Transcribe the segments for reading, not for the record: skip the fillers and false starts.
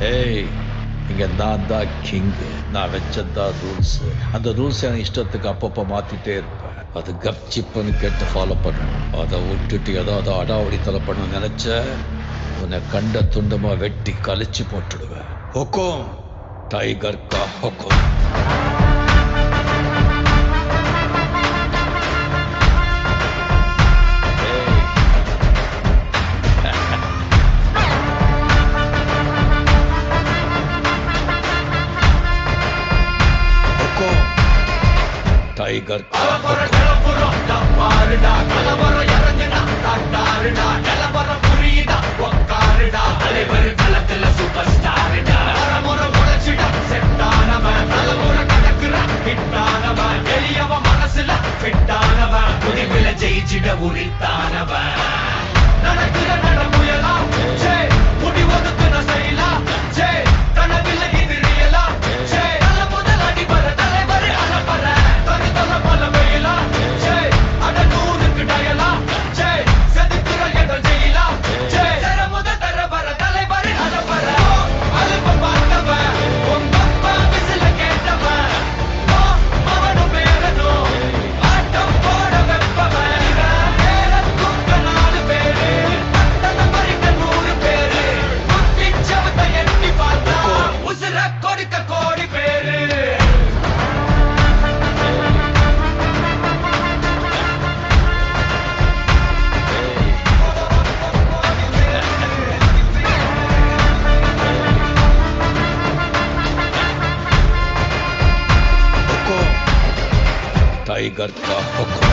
ஏய், இங்க நான் தான் கிங். நான் வச்சதான் ரூல்ஸ். அந்த ரூல்ஸ் என் இஷ்டத்துக்கு அப்பப்போ மாத்திட்டே இருப்பேன். அது கப் சிப்புன்னு கேட்டு ஃபாலோ பண்ணணும். அதை விட்டுட்டு ஏதாவது அடாவடித்தலை பண்ண நினைச்ச உன்னை கண்ட துண்டமா வெட்டி கழிச்சு போட்டுடுவேன். ஹுக்கும், டைகர் கா ஹுக்கும். டைகர் ஜெயிச்சிட உரித்தானவன் நடக்கிற நடமுயலா முடிவதுக்கு நான் செய்யலாம் கனவில்ல இது ரியலா நல்ல முதல் அடிபர தலைவர் அலப்பற தனித்தல பல வெயிலா அட நூறுக்கு டயலா செதுக்குற எங்கள் ஜெயிலா தர முதல் தர வர தலைவர் அலப்பற அலுப்ப பார்த்தவன் உங்க அப்பா விசில கேட்டவன் அவனும் பேரனும் ஆட்டம் போட வெப்பவன் கொடுக்க கோடி பேரு டைகர் கா ஹுக்கும்.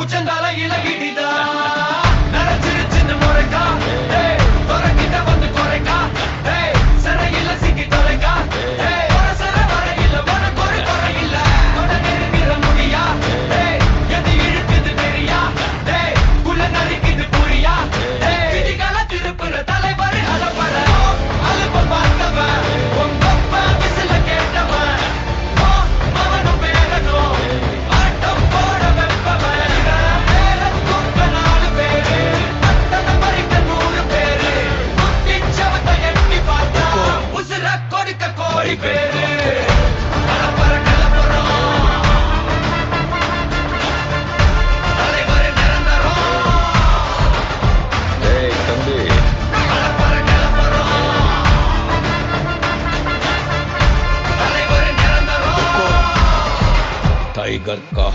உச்சந்தால இலகிடிதா நரச்சிரு சின்ன முறைக்கா துறக்கிட்ட வந்து குறைக்கா சிறையில சிக்கி தொலைக்கா சர வரையில உனக்கு ஒரு குறையில்ல நெருங்கிற முடியா எது இழுக்குது தெரியா குள்ள நரிக்குது புரியா விதிகள திருப்புற தலைவர் அலப்பற அலுப்ப பார்த்தவன் உங்க அப்பா விசில கேட்டவன் அவனும் பேரனும் ஆட்டம் போட வெப்பவன் கொடுக்க கோடி பேரு கலப்பற கலப்பறம் தலைவர் நிரந்தரம். ஏய் தம்பி, கலப்பற கலப்பறம் தலைவர் நிரந்தரம். டைகர் கா